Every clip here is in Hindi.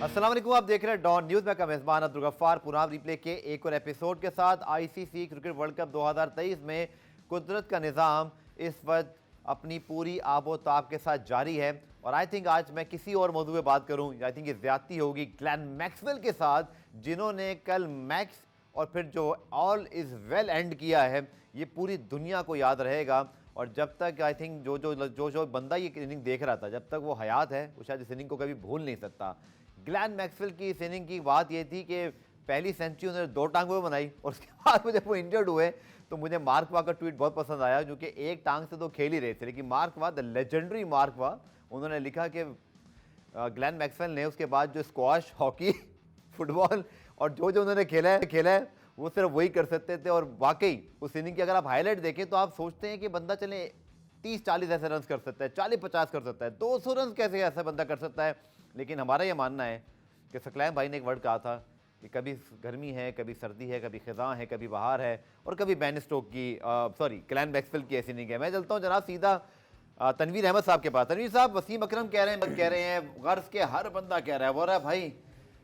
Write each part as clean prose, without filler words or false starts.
अस्सलाम वालेकुम, आप देख रहे हैं डॉन न्यूज़ में का मेज़बान अब्दुल गफ्फार पुनाव रिप्ले के एक और एपिसोड के साथ। आईसीसी क्रिकेट वर्ल्ड कप 2023 में कुदरत का निज़ाम इस वक्त अपनी पूरी आबोताब के साथ जारी है और आई थिंक आज मैं किसी और मौजू पे बात करूं, आई थिंक ये ज़्यादती होगी ग्लेन मैक्सवेल के साथ, जिन्होंने कल मैक्स और फिर जो ऑल इज़ वेल एंड किया है, ये पूरी दुनिया को याद रहेगा। और जब तक आई थिंक जो बंदा ये इनिंग देख रहा था, जब तक वो हयात है, वो शायद इस इनिंग को कभी भूल नहीं सकता। ग्लेन मैक्सवेल की इस इनिंग की बात ये थी कि पहली सेंचुरी उन्होंने 2 टांगों में बनाई और उसके बाद में जब वो इंजर्ड हुए तो मुझे मार्क वाह का ट्वीट बहुत पसंद आया, जो कि एक टांग से तो खेल ही रहे थे, लेकिन मार्क वाह, द लेजेंडरी मार्क वाह, उन्होंने लिखा कि ग्लेन मैक्सवेल ने उसके बाद जो स्क्वाश, हॉकी, फुटबॉल और जो उन्होंने खेला है वो सिर्फ वही कर सकते थे। और वाकई उस इनिंग की अगर आप हाईलाइट देखें तो आप सोचते हैं कि बंदा चले 30-40 ऐसे रन कर सकता है, 40-50 कर सकता है, 200 रन कैसे ऐसा बंदा कर सकता है। लेकिन हमारा ये मानना है कि सकलैन भाई ने एक वर्ड कहा था कि कभी गर्मी है, कभी सर्दी है, कभी खिज़ां है, कभी बहार है और कभी बेन स्टोक की ग्लेन मैक्सवेल की ऐसी इनिंग है। मैं चलता हूँ जनाब सीधा तनवीर अहमद साहब के पास। तनवीर साहब, वसीम अकरम कह रहे हैं गर्ज के हर बंदा कह रहा है, बोल रहा है भाई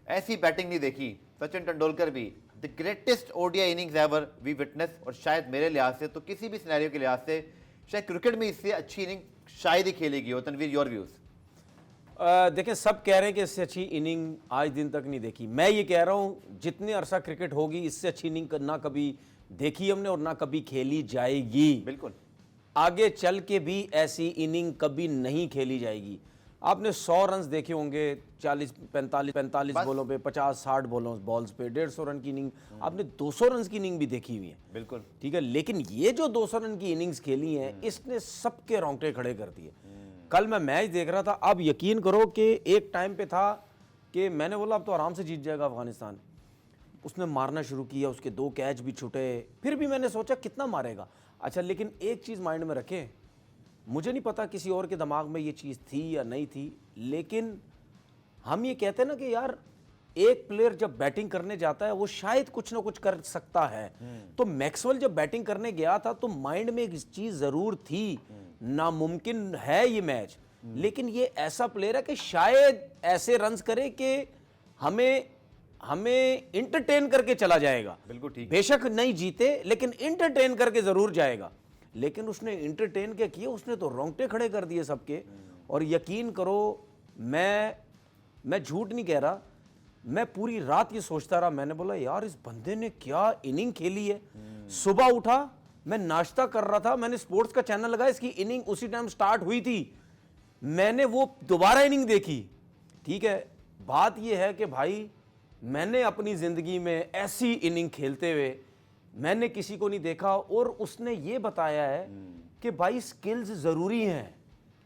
ऐसी बैटिंग नहीं देखी, सचिन तेंदुलकर भी the greatest ODI innings ever we witness, और शायद मेरे लिहाज से तो किसी भी सिनेरियो के लिहाज से शायद क्रिकेट में इससे अच्छी इनिंग शायद ही खेलेगी हो। Tanveer, your views? देखें, सब कह रहे हैं कि इससे अच्छी इनिंग आज दिन तक नहीं देखी। मैं ये कह रहा हूं जितने अरसा क्रिकेट होगी इससे अच्छी इनिंग ना कभी देखी हमने और ना कभी खेली जाएगी। बिल्कुल, आगे चल के भी ऐसी इनिंग कभी नहीं खेली जाएगी। आपने 100 रन देखे होंगे 45 बॉलों पे, 50-60 बॉल्स पे 150 रन की इनिंग, आपने 200 रन की इनिंग भी देखी हुई है। बिल्कुल ठीक है, लेकिन ये जो 200 रन की इनिंग्स खेली हैं इसने सबके रोंगटे खड़े कर दिए। कल मैं मैच देख रहा था, आप यकीन करो कि एक टाइम पे था कि मैंने बोला अब तो आराम से जीत जाएगा अफगानिस्तान। उसने मारना शुरू किया, उसके 2 कैच भी छूटे, फिर भी मैंने सोचा कितना मारेगा। अच्छा, लेकिन एक चीज़ माइंड में रखें, मुझे नहीं पता किसी और के दिमाग में ये चीज़ थी या नहीं थी, लेकिन हम ये कहते हैं ना कि यार एक प्लेयर जब बैटिंग करने जाता है वो शायद कुछ ना कुछ कर सकता है। तो मैक्सवेल जब बैटिंग करने गया था तो माइंड में एक चीज़ ज़रूर थी, नामुमकिन है ये मैच, लेकिन ये ऐसा प्लेयर है कि शायद ऐसे रन्स करे कि हमें इंटरटेन करके चला जाएगा। बिल्कुल ठीक, बेशक नहीं जीते लेकिन इंटरटेन करके जरूर जाएगा। लेकिन उसने इंटरटेन क्या किया, उसने तो रोंगटे खड़े कर दिए सबके। और यकीन करो, मैं झूठ नहीं कह रहा, मैं पूरी रात ये सोचता रहा। मैंने बोला यार इस बंदे ने क्या इनिंग खेली है। सुबह उठा, मैं नाश्ता कर रहा था, मैंने स्पोर्ट्स का चैनल लगाया, इसकी इनिंग उसी टाइम स्टार्ट हुई थी, मैंने वो दोबारा इनिंग देखी। ठीक है, बात ये है कि भाई मैंने अपनी ज़िंदगी में ऐसी इनिंग खेलते हुए मैंने किसी को नहीं देखा। और उसने ये बताया है कि भाई स्किल्स ज़रूरी हैं,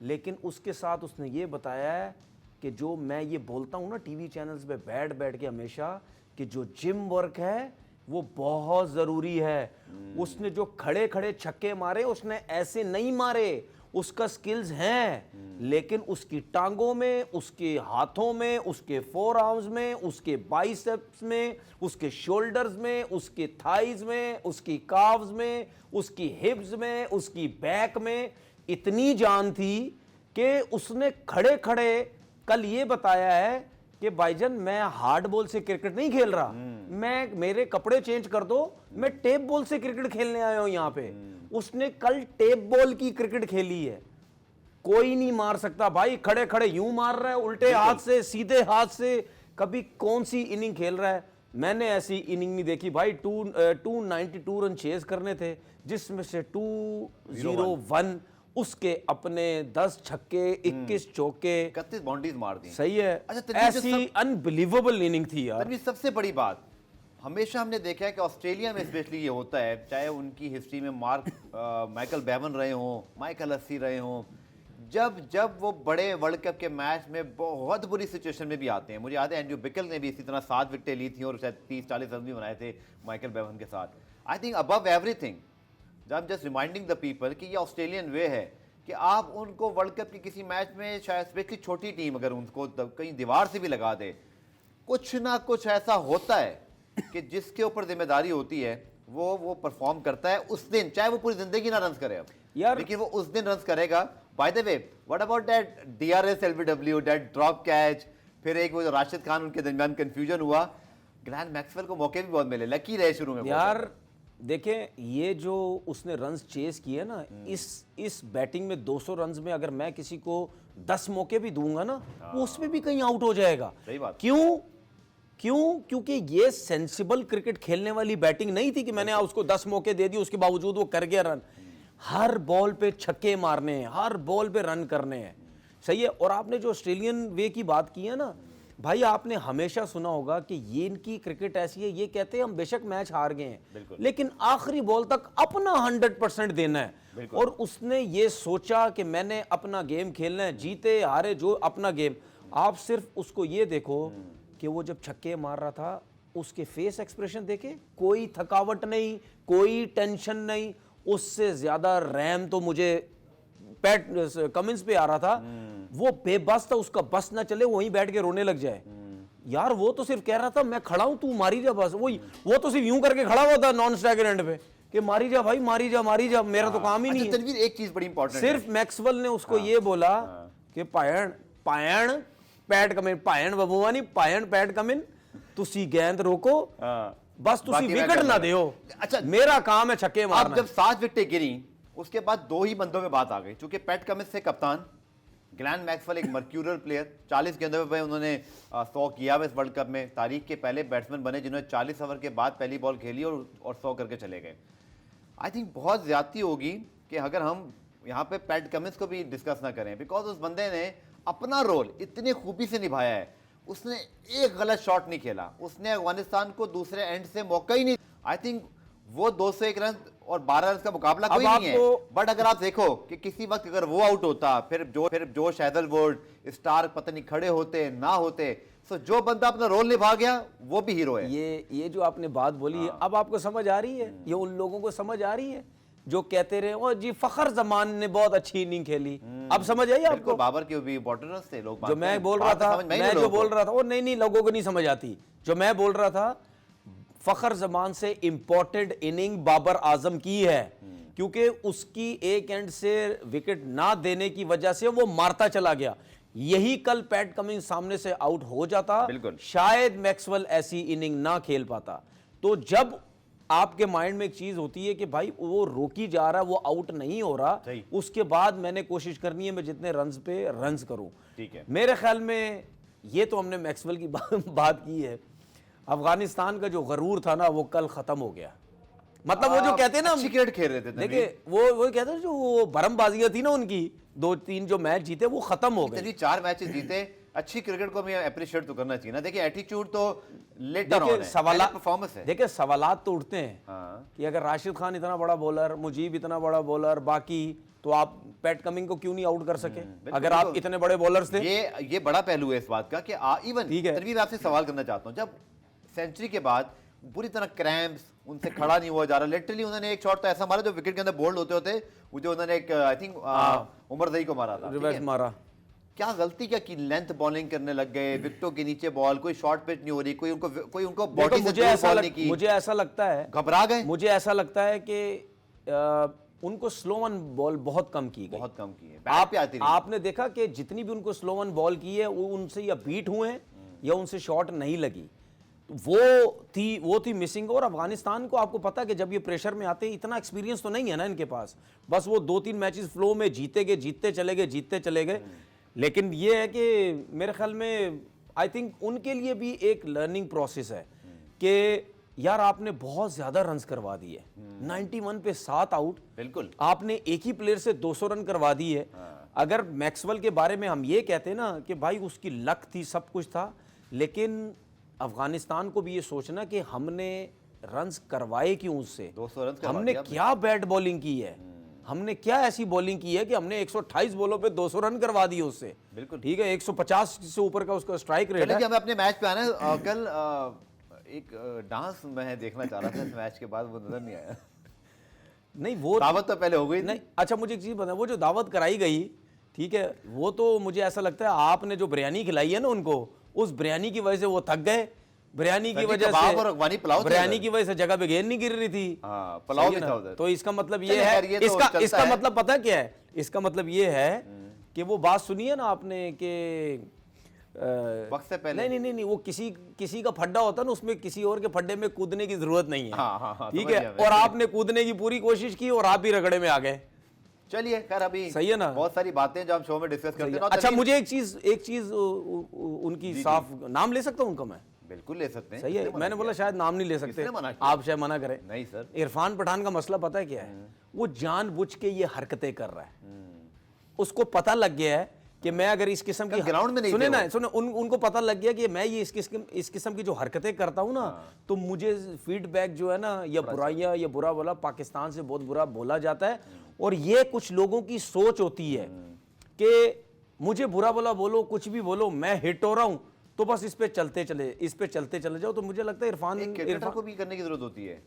लेकिन उसके साथ उसने ये बताया है कि जो मैं ये बोलता हूँ ना टीवी चैनल्स पे बैठ के हमेशा, कि जो जिम वर्क है वो बहुत ज़रूरी है। उसने जो खड़े खड़े छक्के मारे उसने ऐसे नहीं मारे, उसका स्किल्स हैं, लेकिन उसकी टांगों में, उसके हाथों में, उसके फोर आर्म्स में, उसके बाइसेप्स में, उसके शोल्डर्स में, उसके थाइज में, उसकी काव्स में, उसकी हिप्स में, उसकी बैक में इतनी जान थी कि उसने खड़े खड़े कल ये बताया है कि भाईजान मैं हार्ड बॉल से क्रिकेट नहीं खेल रहा, मैं मेरे कपड़े चेंज कर दो, मैं टेप बॉल से क्रिकेट खेलने आया हूं यहां पे। उसने कल टेप बॉल की क्रिकेट खेली है, कोई नहीं मार सकता भाई। खड़े खड़े यूं मार रहा है, उल्टे हाथ से, सीधे हाथ से, कभी कौन सी इनिंग खेल रहा है। मैंने ऐसी इनिंग नहीं देखी भाई। 292 रन चेज करने थे, जिसमें से 201 उसके अपने 10 छक्के, 21 चौके, 31 बाउंड्रीज मार दी। सही है। अच्छा, ऐसी अनबिलीवेबल इनिंग थी यार। सबसे बड़ी बात, हमेशा हमने देखा है कि ऑस्ट्रेलिया में स्पेशली ये होता है, चाहे उनकी हिस्ट्री में माइकल बेवन रहे हों, माइकल हस्सी रहे हों, जब वो बड़े वर्ल्ड कप के मैच में बहुत बुरी सिचुएशन में भी आते हैं। मुझे याद है एंड्रू बिकल ने भी इसी तरह 7 विकेटें ली थी और शायद 30-40 रन भी बनाए थे माइकल बेवन के साथ। आई थिंक अबव एवरीथिंग, जब जस्ट रिमाइंडिंग द पीपल कि ये ऑस्ट्रेलियन वे है कि आप उनको वर्ल्ड कप के किसी मैच में, शायद स्पेशली छोटी टीम अगर उनको कहीं दीवार से भी लगा दे, कुछ ना कुछ ऐसा होता है कि जिसके ऊपर जिम्मेदारी होती है वो परफॉर्म करता है उस दिन, चाहे वो पूरी जिंदगी ना रन करे अब यार, लेकिन वो उस दिन रन करेगा। By the way, what about that DRS LBW, that drop catch, फिर एक वो जो राशिद खान उनके दरमियान कंफ्यूजन हुआ। ग्लैन मैक्सवेल को मौके भी बहुत मिले, लकी रहे शुरू में यार देखें, ये जो उसने रन्स चेस किए ना, इस बैटिंग में 200 रन्स में अगर मैं किसी को 10 मौके भी दूंगा ना, वो उसमें भी कहीं आउट हो जाएगा। सही बात। क्योंकि ये सेंसिबल क्रिकेट खेलने वाली बैटिंग नहीं थी कि मैंने उसको 10 मौके दे दिए, उसके बावजूद वो कर गया रन। हर बॉल पे छक्के मारने हैं, हर बॉल पे रन करने हैं, सही है। और आपने जो ऑस्ट्रेलियन वे की बात की है ना भाई, आपने हमेशा सुना होगा कि ये इनकी क्रिकेट ऐसी है, ये कहते हैं हम बेशक मैच हार गए हैं लेकिन आखिरी बॉल तक अपना 100% देना है। और उसने ये सोचा कि मैंने अपना गेम खेलना है, जीते हारे जो अपना गेम। आप सिर्फ उसको ये देखो कि वो जब छक्के मार रहा था, उसके फेस एक्सप्रेशन देखे, कोई थकावट नहीं, कोई टेंशन नहीं। उससे ज्यादा रैम तो मुझे पैट कमिंस पे आ रहा था, वो बेबस था, उसका बस ना चले वहीं बैठ के रोने लग जाए। यार वो तो सिर्फ कह रहा था मैं खड़ा हूं, तू मारी जा बस। वो तो सिर्फ यूं करके खड़ा हुआ था नॉन स्ट्राइकर एंड पे कि मारी जा भाई, मारी जा, मेरा तो काम ही नहीं है। तनवीर, एक चीज बड़ी इंपॉर्टेंट सिर्फ मैक्सवेल ने उसको ये बोला कि पायण पैड कमिन, पायण बबुआ नहीं, पायण पैड कमिन, तुसी गेंद रोको, बस तुसी विकेट ना दे। अच्छा, मेरा काम है छक्के मारना। अब जब 7 विकेटें गिरी, उसके बाद 2 ही बंदों में बात आ गई, क्योंकि पैट कमिंस थे कप्तान, ग्लैन मैक्सवेल एक मर्क्यूरियल प्लेयर, 40 गेंदों पे उन्होंने 100 किया इस वर्ल्ड कप में। तारीख के पहले बैट्समैन बने जिन्होंने 40 ओवर के बाद पहली बॉल खेली और 100 करके चले गए। आई थिंक बहुत ज्यादती होगी कि अगर हम यहाँ पे पैट कमिंस को भी डिस्कस ना करें, बिकॉज उस बंदे ने अपना रोल इतनी खूबी से निभाया है। उसने एक गलत शॉट नहीं खेला, उसने अफगानिस्तान को दूसरे एंड से मौका ही नहीं। आई थिंक वो 201 रन और 12 रन का मुकाबला कोई नहीं है। बट अगर आप देखो कि किसी वक्त अगर वो आउट होता, फिर जोश हैजलवुड, स्टार्क पता नहीं खड़े होते ना होते, तो जो बंदा अपना रोल निभा गया वो भी हीरो है। ये जो आपने बात बोली है, अब आपको समझ आ रही है? ये उन लोगों को समझ आ रही है जो कहते रहे ओ जी फखर जमान ने बहुत अच्छी इनिंग खेली। अब समझ आई आपको? बाबर के भी इंपॉर्टेंट थे लोग। जो मैं बोल रहा था, मैं जो बोल रहा था वो नहीं लोगों को नहीं समझ आती। जो मैं बोल रहा था, फखर जमान से इंपॉर्टेंट इनिंग बाबर आजम की है, क्योंकि उसकी एक एंड से विकेट ना देने की वजह से वो मारता चला गया। यही कल पैट कमिंस सामने से आउट हो जाता, शायद मैक्सवेल ऐसी इनिंग ना खेल पाता। तो जब आपके माइंड में एक चीज होती है कि भाई वो रोकी जा रहा है, वो आउट नहीं हो रहा, उसके बाद मैंने कोशिश करनी है मैं जितने रन्स पे रन्स करूं। ठीक है, मेरे ख्याल में ये तो हमने मैक्सवेल की बात की है। अफगानिस्तान का जो गरूर था ना, वो कल खत्म हो गया। मतलब वो जो कहते हैं ना, क्रिकेट खेल रहे थे, देखिए वो कहते हैं जो बरमबाजियां थी ना उनकी, 2-3 जो मैच जीते वो खत्म हो गए। 4 मैचेस जीते, अच्छी क्रिकेट को भी अप्रिशिएट तो करना चाहिए ना। देखिए एटीट्यूड तो लेटर ऑन है, सवालात परफॉर्मेंस है। देखिए सवालात तो उठते हैं कि अगर राशिद खान इतना बड़ा बॉलर, मुजीब इतना बड़ा बॉलर, बाकी तो आप पैट कमिंग को क्यों नहीं आउट कर सके अगर आप इतने बड़े बॉलर्स थे? ये बड़ा पहलू है इस बात का कि इवन तनवीर आपसे सवाल करना चाहता हूं, जब सेंचुरी के बाद बुरी तरह क्रैम्प्स, उनसे खड़ा नहीं हुआ जा रहा, लिटरली उन्होंने एक शॉट तो ऐसा मारा जो विकेट के अंदर बोल्ड होते होते, वो जो उन्होंने एक आई थिंक उमर जई को मारा था, रिवर्स मारा। क्या गलती क्या की? लेंथ बॉलिंग करने लग गए, विकेटों के नीचे बॉल, कोई शॉर्ट पिच नहीं हो रही, कोई उनको बॉडी से बॉल नहीं की। मुझे ऐसा लगता है घबरा गए। मुझे ऐसा लगता है कि उनको स्लो वन बॉल बहुत कम की गई, बहुत कम की है। आपने देखा कि जितनी भी उनको स्लो वन बॉल की है, वो उनसे या बीट हुए हैं या उनसे शॉट नहीं लगी, वो थी मिसिंग। और अफगानिस्तान को आपको पता है कि जब ये प्रेशर में आते हैं, इतना एक्सपीरियंस तो नहीं है ना इनके पास, बस वो 2-3 मैचेस फ्लो में जीतते चले गए। लेकिन ये है कि मेरे ख्याल में आई थिंक उनके लिए भी एक लर्निंग प्रोसेस है कि यार आपने बहुत ज्यादा रन्स करवा दिए, 91 पे 7 आउट, बिल्कुल आपने एक ही प्लेयर से 200 रन करवा दिए। अगर मैक्सवेल के बारे में हम ये कहते हैं ना कि भाई उसकी लक थी, सब कुछ था, लेकिन अफगानिस्तान को भी ये सोचना कि हमने रन्स करवाए क्यों उससे, 200 रन हमने क्या बैट बॉलिंग की है, हमने क्या ऐसी बॉलिंग की है कि हमने 128 बॉलों पे 200 रन करवा दिए उससे। बिल्कुल ठीक है, 150 से ऊपर का उसका स्ट्राइक रेट है। हमें अपने मैच पे आना है। कल एक डांस मैं देखना चाह रहा था इस मैच के बाद, वो नजर नहीं आया। नहीं वो दावत तो पहले हो गई नहीं। अच्छा मुझे एक चीज बता, वो जो दावत कराई गई, ठीक है, वो तो मुझे ऐसा लगता है आपने जो बिरयानी खिलाई है ना उनको, उस बिरयानी की वजह से वो थक गए। बिरयानी की वजह से जगह पे गेंद नहीं गिर रही थी, पुलाव भी था उधर। तो इसका मतलब ये है, इसका मतलब पता क्या है, इसका मतलब ये है कि वो बात सुनी है ना आपने कि वक्त से पहले नहीं, वो किसी का फड्डा होता है ना, उसमें किसी और के फड्डे में कूदने की जरूरत नहीं है। हाँ, ठीक है, और आपने कूदने की पूरी कोशिश की और आप ही रगड़े में आ गए। चलिए खैर, अभी सही है ना, बहुत सारी बातें जो हम शो में डिस्कस करते हैं। अच्छा, मुझे एक चीज उनकी साफ नाम ले सकता हूं उनका मैं? बिल्कुल ले सकते हैं। सही है, मैंने बोला शायद नाम नहीं ले सकते, आप शायद मना करें। नहीं सर, इरफान पठान का मसला पता है क्या है? वो जानबूझ के ये हरकतें कर रहा है। उसको पता लग गया है कि मैं अगर इस किस्म की ग्राउंड में नहीं सुने ना, सुने, उनको पता लग गया कि मैं ये इस किस्म की जो हरकतें करता हूं ना, तो मुझे फीडबैक जो है ना, या बुराइयां या बुरा बोला पाकिस्तान से बहुत बुरा बोला जाता है। और ये कुछ लोगों की सोच होती है कि मुझे बुरा बोला बोलो, कुछ भी बोलो, मैं हिट हो रहा हूं तो बस इस पे चलते चले जाओ। तो मुझे लगता है इरफान को भी करने की जरूरत होती है।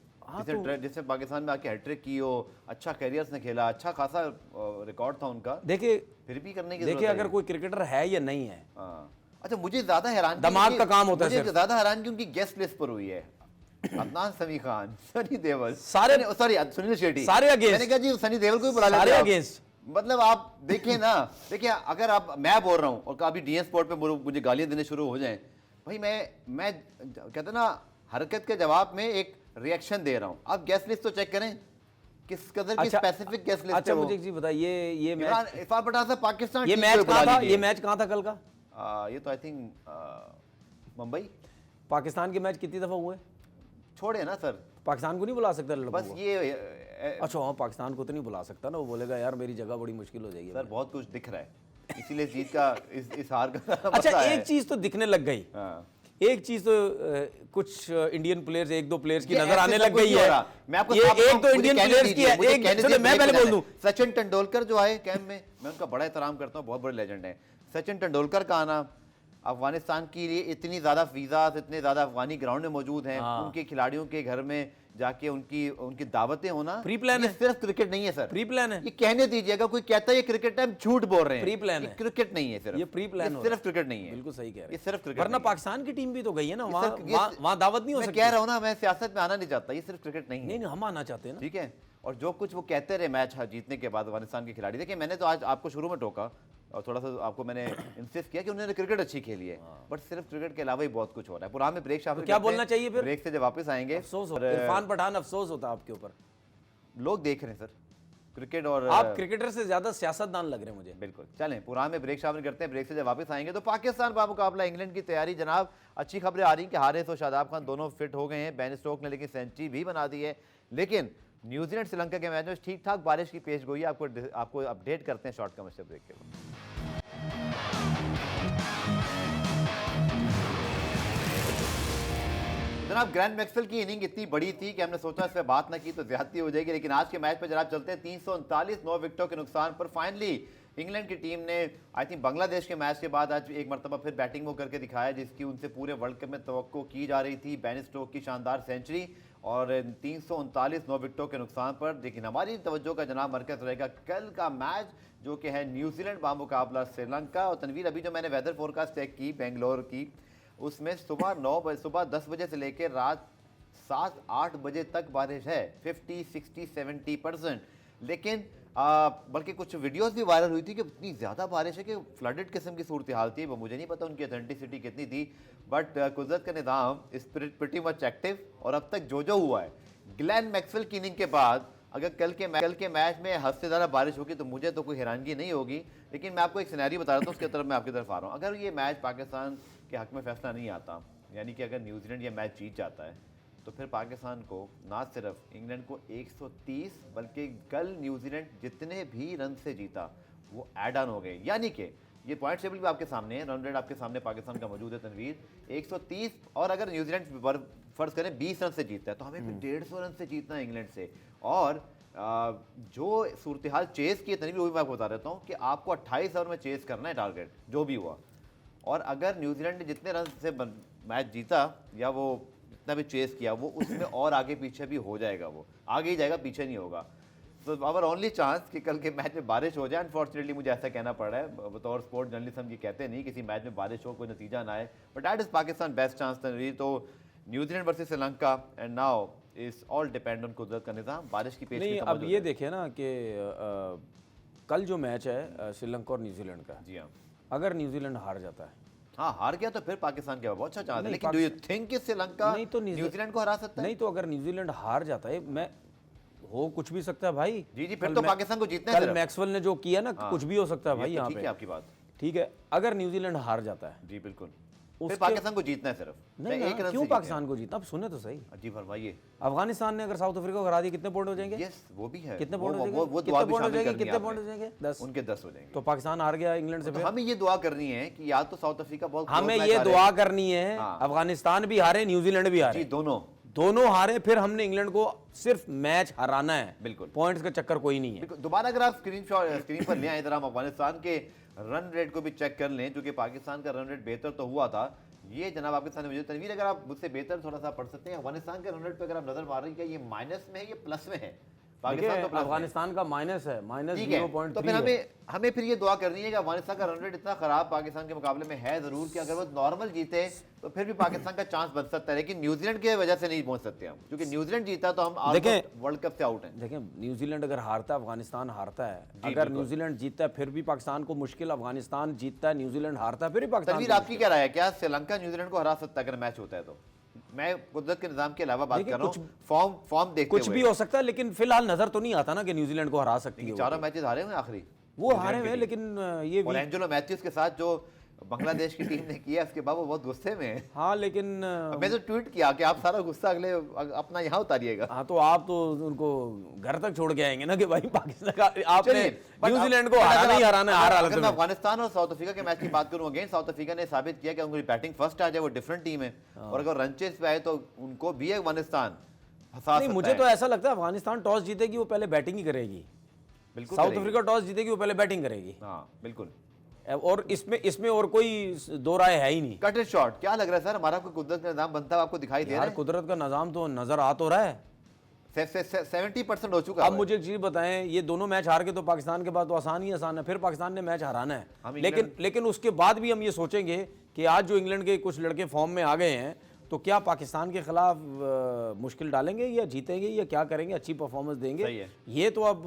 जिसने पाकिस्तान में आके हैट्रिक की हो, अच्छा कैरियर ने खेला, अच्छा खासा रिकॉर्ड था उनका, देखिए फिर भी करने की देखिए अगर कोई क्रिकेटर है या नहीं है। अच्छा, मुझे ज्यादा हैरान दिमाग का काम होता है, मुझे ज्यादा हैरान की उनकी गेस्ट लिस्ट पर हुई है अदनान समी खान, सनी देओल, सारे, सॉरी सुनील शेट्टी, सारे अगेंस्ट। मैंने कहा जी सनी देओल को भी बुला लेते, सारे अगेंस्ट। मतलब आप देखिए ना, देखिए अगर आप, मैं बोल रहा हूँ और कभी डीएन स्पोर्ट पे मुझे गालियां देने शुरू हो जाएं, भाई मैं कहते ना, हरकत के जवाब में एक रिएक्शन दे रहा हूँ। आप गेस्ट लिस्ट तो चेक करें, किस कदर की स्पेसिफिक गेस्ट लिस्ट है। अच्छा, मुझे एक चीज बताइए, ये मैच इरफान पठान से पाकिस्तान, ये मैच कहाँ था? ये मैच कहाँ था कल का? ये तो आई थिंक मुंबई। पाकिस्तान के मैच कितनी दफा हुए? छोड़े ना सर, पाकिस्तान को नहीं बुला सकता बस ये अच्छा, हाँ, पाकिस्तान को तो नहीं बुला सकता ना, वो बोलेगा यार मेरी जगह बड़ी मुश्किल हो जाएगी। सर बहुत कुछ दिख रहा है, इसीलिए जीत का इस हार का अच्छा, एक चीज तो दिखने लग गई, एक चीज तो कुछ इंडियन प्लेयर्स, एक दो प्लेयर्स की नजर आने लग गई है। मैं आपको एक दो इंडियन प्लेयर्स की है, मैं पहले बोल दूं, सचिन तेंदुलकर जो आए कैंप में, मैं उनका बड़ा एहतराम करता हूँ, बहुत बड़े लेजेंड हैं। सचिन तेंदुलकर का आना, अफगानिस्तान के लिए इतनी ज्यादा वीजास, इतने ज्यादा अफगानी ग्राउंड में मौजूद हैं, उनके खिलाड़ियों के घर में जाके उनकी दावतें होना, प्री प्लान है। सिर्फ क्रिकेट नहीं है सर, प्री प्लान है। ये कहने दीजिए, अगर कोई कहता है ये क्रिकेट है, हम झूठ बोल रहे हैं। प्री प्लान है, क्रिकेट नहीं है, सिर्फ ये प्री प्लान, सिर्फ क्रिकेट नहीं है। बिल्कुल सही कह रहे हैं, ये सिर्फ क्रिकेट, वरना पाकिस्तान की टीम भी तो गई है ना, वहाँ दावत नहीं हो सकती। मैं कह रहा हूँ ना, मैं सियासत में आना नहीं चाहता, ये सिर्फ क्रिकेट नहीं है। नहीं, हम आना चाहते हैं ना, ठीक है। और जो कुछ वो कहते रहे मैच जीतने के बाद अफगानिस्तान के खिलाड़ी, देखिए मैंने तो आज आपको शुरू में टोका और थोड़ा सा आपको मैंने इंसिस्ट किया कि उन्होंने क्रिकेट अच्छी खेली है, बट सिर्फ क्रिकेट के अलावा ही बहुत कुछ हो रहा है। पुराने में ब्रेक शामिल, क्या बोलना चाहिए फिर? ब्रेक से जब वापस आएंगे, अफसोस होता है, इरफान पठान, अफसोस होता है आपके ऊपर। लोग देख रहे हैं सर क्रिकेट, और आप क्रिकेटर से ज्यादा सियासतदान लग रहे हैं मुझे। बिल्कुल। चलें, पुराने में ब्रेक शामिल करते हैं, ब्रेक से जब वापस आएंगे तो पाकिस्तान का मुकाबला इंग्लैंड की तैयारी। जनाब अच्छी खबरें आ रही हैं कि हारिस और शादाब खान दोनों फिट हो गए हैं, बेन स्टोक्स ने लेकिन सेंचुरी भी बना दी है। लेकिन न्यूजीलैंड श्रीलंका के मैच में ठीक ठाक बारिश की पेश गोई, आपको अपडेट करते हैं शॉर्ट कमर्शियल ब्रेक के बाद। जनाब ग्रैंड मैक्सवेल की इनिंग इतनी बड़ी थी कि हमने सोचा इस पर बात ना की तो ज्यादती हो जाएगी, लेकिन आज के मैच पर जनाब चलते हैं 339 9 विकेटों के नुकसान पर फाइनली इंग्लैंड की टीम ने आई थिंक बांग्लादेश के मैच के बाद आज एक मरतबा फिर बैटिंग वो करके दिखाया जिसकी उनसे पूरे वर्ल्ड कप में तवक्को की जा रही थी। बेन स्टोक्स की शानदार सेंचुरी और 339 9 विकेटों के नुकसान पर। लेकिन हमारी तवज्जो का जनाब मरकज रहेगा कल का मैच जो कि है न्यूजीलैंड बामुकाबला श्रीलंका। और तनवीर, अभी जो मैंने वेदर फोरकास्ट चेक की बेंगलोर की, उसमें सुबह 10 बजे से लेकर रात 7-8 बजे तक बारिश है, 50, 60, 70%। लेकिन बल्कि कुछ वीडियोस भी वायरल हुई थी कि इतनी ज़्यादा बारिश है कि फ्लडेड किस्म की सूरत हाल थी। वो मुझे नहीं पता उनकी ऑथेंटिसिटी कितनी थी, बट कुदरत का निज़ाम इज प्रीटी मच एक्टिव। और अब तक जो हुआ है ग्लेन मैक्सवेल की इनिंग के बाद, अगर कल के मैच में हद से ज़्यादा बारिश होगी तो मुझे तो कोई हैरानगी नहीं होगी। लेकिन मैं आपको एक सिनेरियो बता रहा हूँ, उसकी तरफ मैं आपकी तरफ आ रहा हूँ। अगर ये मैच पाकिस्तान के हक में फैसला नहीं आता, यानी कि अगर न्यूजीलैंड ये मैच जीत जाता है, तो फिर पाकिस्तान को ना सिर्फ इंग्लैंड को 130 बल्कि कल न्यूजीलैंड जितने भी रन से जीता वो ऐड ऑन हो गए। यानी कि ये पॉइंट टेबल भी आपके सामने है, रन रेट आपके सामने पाकिस्तान का मौजूद है तनवीर, 130। और अगर न्यूजीलैंड फर्ज करें 20 रन से जीतता है तो हमें फिर 150 रन से जीतना है इंग्लैंड से। और जो सूरत हाल चेस की है तनवीर, वो भी मैं आपको बता देता हूँ कि आपको 28 ओवर में चेस करना है टारगेट जो भी हुआ। और अगर न्यूजीलैंड ने जितने रन से मैच जीता या वो जितना भी चेस किया वो उसमें और आगे पीछे भी हो जाएगा, वो आगे ही जाएगा, पीछे नहीं होगा। तो आवर ओनली चांस कि कल के मैच में बारिश हो जाए। अनफॉर्चुनेटली मुझे ऐसा कहना पड़ रहा है, बतौर स्पोर्ट जर्नलिस्ट हम ये कहते नहीं किसी मैच में बारिश हो, कोई नतीजा ना आए, but that is Pakistan best chance Tanveer. तो New Zealand versus Sri Lanka and now is all depend on कुदरत का निज़ाम, बारिश की पेश। नहीं, अब ये देखिए ना कि कल जो मैच है श्रीलंका और न्यूजीलैंड का, जी हाँ, अगर न्यूजीलैंड हार जाता है हाँ हार गया तो फिर पाकिस्तान के पास बहुत अच्छा चांस है, नहीं, लेकिन डू यू थिंक कि श्रीलंका नहीं तो न्यूजीलैंड को हरा सकता है? नहीं तो अगर न्यूजीलैंड हार जाता है, मैं हो कुछ भी सकता है भाई। जी जी, फिर तो पाकिस्तान को जीतना है कल सिर्फ। मैक्सवेल ने जो किया ना, कुछ भी हो सकता है भाई ये तो यहाँ ठीक है पे। आपकी बात। ठीक है, अगर न्यूजीलैंड हार जाता है, जी बिल्कुल, फिर उसके- पाकिस्तान को जीतना है सिर्फ। नहीं एक ना, रन क्यों से पाकिस्तान को जीतना? अब सुने तो सही, जीतना है। जी फरमाइए। अफगानिस्तान ने अगर साउथ अफ्रीका को हरा दिया कितने पॉइंट हो जाएंगे? यस वो भी है। कितने वो- पॉइंट हो वो- जाएंगे? वो कितने दुआ भी पॉइंट हो शामिल जाएंगे? करनी है कितने पॉइंट हो आपने। जाएंगे? 10। उनके 10 हो जाएंगे। तो पाकिस्तान हार गया इंग्लैंड से तो फिर। हमें ये दुआ करनी है कि या तो साउथ अफ्रीका बहुत close हमें match ये हारे। दुआ करनी है हाँ। अफगानिस्तान भी हारे, न्यूजीलैंड भी जी हारे, दोनों हारे, फिर हमने इंग्लैंड को सिर्फ मैच हराना है। बिल्कुल। पॉइंट्स का चक्कर कोई नहीं है। बिल्कुल। दोबारा अगर आप स्क्रीन पर ले आए इधर, हम अफगानिस्तान के रन रेट को भी चेक कर लें, क्योंकि पाकिस्तान का रन रेट बेहतर तो हुआ था। ये जनाब आपके सामने मुझे तनवीर, अगर आप मुझसे बेहतर थोड़ा सा पढ़ सकते हैं, अफगानिस्तान के रन रेट पे अगर आप नजर मार रही है, ये माइनस में है, ये प्लस में है? पाकिस्तान देखिए, तो प्लस में है। अफगानिस्तान का माइनस है, माइनस ठीक है, तो 0.3 फिर है। हमें फिर ये दुआ करनी है कि अफगानिस्तान का रन रेट इतना खराब पाकिस्तान के मुकाबले में है जरूर कि अगर वो नॉर्मल जीते तो फिर भी पाकिस्तान का चांस बन सकता है, लेकिन न्यूजीलैंड की वजह से नहीं पहुंच सकते हम, क्योंकि न्यूजीलैंड जीता तो हम देखें- वर्ल्ड कप से आउट हैं। देखें, न्यूजीलैंड अगर हारता है, अफगानिस्तान हारता है। अगर बिल्कुल। न्यूजीलैंड जीतता है फिर भी पाकिस्तान को मुश्किल, अफगानिस्तान जीतता है, न्यूजीलैंड हारता है, फिर भी पाकिस्तान तनवीर को आपकी क्या राय है, क्या श्रीलंका न्यूजीलैंड को हरा सकता है अगर मैच होता है तो? मैं कुदरत के निजाम के अलावा बात देखिए, कर रहा हूँ, फॉर्म देखते कुछ भी हो सकता है, लेकिन फिलहाल नजर तो नहीं आता ना कि न्यूजीलैंड को हरा सकती है। चारों मैचेस हारे हुए आखिरी, वो हारे हुए हैं, लेकिन ये और एंजेलो मैथ्यूज के साथ जो बांग्लादेश की टीम ने किया उसके बाद वो बहुत गुस्से में है। हाँ, लेकिन मैं तो ट्वीट किया कि आप सारा गुस्सा अगले अपना यहाँ उतारिएगा। हाँ, तो आप तो उनको घर तक छोड़ के आएंगे ना कि भाई पाकिस्तान का आपने चलिए, but न्यूजीलैंड अब- को but हराना अगर ही आप- हराना है हर अगर हालत मैं में। अफगानिस्तान और साउथ अफ्रीका के मैच की बात करूं, अगेन साउथ अफ्रीका ने साबित किया कि उनकी बैटिंग फर्स्ट आ जाए, वो डिफरेंट टीम है, और अगर रन चेस पे आए तो उनको भी अफगानिस्तान फंसा नहीं, सकता मुझे है। तो ऐसा लगता है अफगानिस्तान टॉस जीतेगी, वो पहले बैटिंग ही करेगी। बिल्कुल साउथ करेगी। अफ्रीका टॉस जीतेगी, वो पहले बैटिंग करेगी। हाँ बिल्कुल। और इसमें और कोई दो राय है ही नहीं। कट इट शॉट, क्या लग रहा है सर, हमारा कोई कुदरत का निजाम बनता है आपको दिखाई दे रहा यार, है? कुदरत का निजाम तो नजर आ तो रहा है। 70% हो चुका अब है। मुझे एक चीज बताएं, ये दोनों मैच हार के तो पाकिस्तान के बाद तो आसान ही आसान है, फिर पाकिस्तान ने मैच हराना है। हम लेकिन उसके बाद भी हम ये सोचेंगे कि आज जो इंग्लैंड के कुछ लड़के फॉर्म में आ गए हैं, तो क्या पाकिस्तान के खिलाफ मुश्किल डालेंगे या जीतेंगे या क्या करेंगे, अच्छी परफॉर्मेंस सही देंगे? है। ये तो अब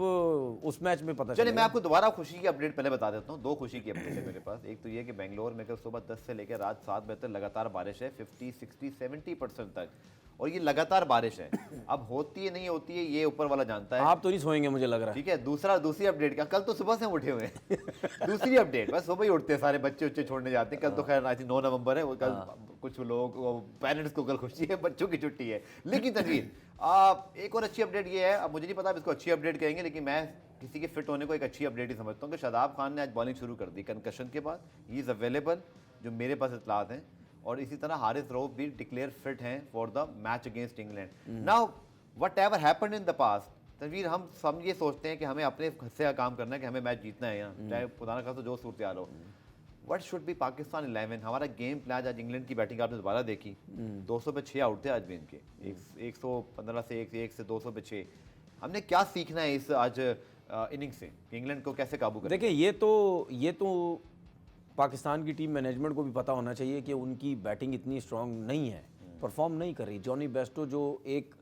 उस मैच में पता चलिए, चलेगा। मैं आपको दोबारा खुशी की अपडेट पहले बता देता हूँ। दो खुशी की अपडेट है मेरे पास। एक तो ये कि बेंगलोर में कल सुबह 10 से लेकर रात 7 बजे तक लगातार बारिश है, 50, 60, 70% तक, और ये लगातार बारिश है। अब होती है नहीं होती है ये ऊपर वाला जानता है। आप तो नहीं सोएंगे मुझे लग रहा है। ठीक है, दूसरी अपडेट का, कल तो सुबह से हम उठे हुए हैं। दूसरी अपडेट, बस सुबह ही उठते हैं सारे बच्चे उच्चे छोड़ने जाते हैं। कल तो खैर आई थिंक 9 नवंबर है, वो कल कुछ लोग पेरेंट्स को कल खुशी है, बच्चों की छुट्टी है। लेकिन तनवीर, एक और अच्छी अपडेट ये है, अब मुझे नहीं पता आप इसको अच्छी अपडेट कहेंगे, लेकिन मैं किसी के फिट होने को एक अच्छी अपडेट ही समझता हूँ कि शादाब खान ने आज बॉलिंग शुरू कर दी कंकशन के बाद। ही इज़ अवेलेबल, जो मेरे पास इतलात हैं, और इसी तरह हारिस रऊफ भी डिक्लेयर फिट हैं for the match against England. Now whatever happened in the past, Tanveer, हम ये सोचते हैं कि हमें अपने हिस्से का काम करना है, कि हमें मैच जीतना है यहाँ, चाहे खुदा ना खास्ता जो सूरत हाल हो। What should be Pakistan 11? हमारा गेम प्लान, आज इंग्लैंड की बैटिंग आपने दोबारा देखी, 200 पे 6 आउट थे आज भी इनके, 115 से 1 से 200 पे 6। हमने क्या सीखना है इस आज इनिंग्स से कि इंग्लैंड को कैसे काबू करें? देखिए, ये तो पाकिस्तान की टीम मैनेजमेंट को भी पता होना चाहिए कि उनकी बैटिंग इतनी स्ट्रांग नहीं है, परफॉर्म नहीं कर रही। जॉनी बेस्टो जो एक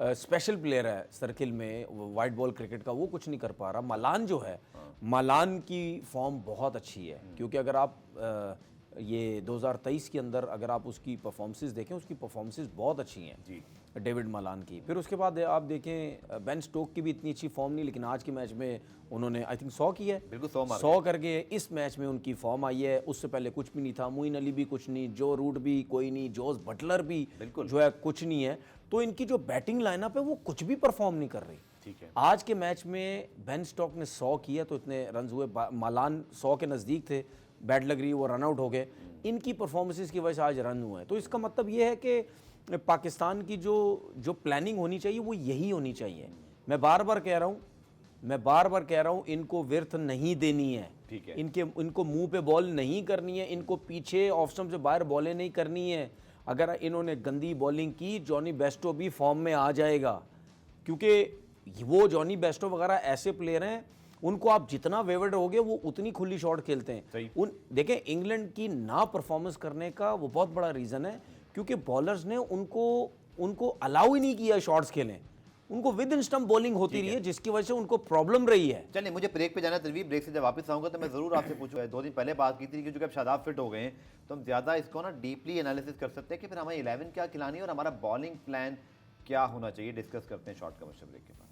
स्पेशल प्लेयर है सर्किल में, वाइट बॉल क्रिकेट का, वो कुछ नहीं कर पा रहा। मलान जो है, मलान की फॉर्म बहुत अच्छी है, क्योंकि अगर आप ये 2023 के अंदर अगर आप उसकी परफॉर्मेंसेस देखें, उसकी परफॉर्मेंसेस बहुत अच्छी हैं जी, डेविड मलान की। फिर उसके बाद आप देखें बेन स्टोक की भी इतनी अच्छी फॉर्म नहीं, लेकिन आज के मैच में उन्होंने आई थिंक 100 की है, बिल्कुल 100 मार 100 करके इस मैच में उनकी फॉर्म आई है। उससे पहले कुछ भी नहीं था, मोइन अली भी कुछ नहीं, जो रूट भी कोई नहीं, जोस बटलर भी जो है कुछ नहीं है। तो इनकी जो बैटिंग लाइनअप है वो कुछ भी परफॉर्म नहीं कर रही। ठीक है। आज के मैच में बेन स्टोक ने 100 किया तो इतने रन हुए, मलान 100 के नज़दीक थे, बैट लग रही, वो रन आउट हो गए। इनकी परफॉर्मेंसेस की वजह से आज रन हुए हैं। तो इसका मतलब ये है कि पाकिस्तान की जो प्लानिंग होनी चाहिए वो यही होनी चाहिए। मैं बार बार कह रहा हूँ इनको व्यर्थ नहीं देनी है। ठीक है। इनको मुंह पे बॉल नहीं करनी है, इनको पीछे ऑफ स्टंप से बाहर बॉलें नहीं करनी है। अगर इन्होंने गंदी बॉलिंग की, जॉनी बेस्टो भी फॉर्म में आ जाएगा, क्योंकि वो जॉनी बेस्टो वगैरह ऐसे प्लेयर हैं, उनको आप जितना वेवर्ड होगे वो उतनी खुली शॉट खेलते हैं। देखें, इंग्लैंड की ना परफॉर्मेंस करने का वो बहुत बड़ा रीज़न है, क्योंकि बॉलर्स ने उनको अलाउ ही नहीं किया शॉट्स खेलें। उनको विद इन स्टंप बॉलिंग होती रही है, जिसकी वजह से उनको प्रॉब्लम रही है। चलिए मुझे ब्रेक पे जाना है तनवीर, ब्रेक से जब वापस आऊंगा तो मैं जरूर आपसे पूछूंगा, 2 दिन पहले बात की थी कि जब शादाब फिट हो गए हैं तो हम ज्यादा इसको ना डीपली एनालिसिस कर सकते हैं कि फिर हमारी 11 क्या खिलानी है और हमारा बॉलिंग प्लान क्या होना चाहिए। डिस्कस करते हैं शॉर्ट कमर्शियल ब्रेक के बाद।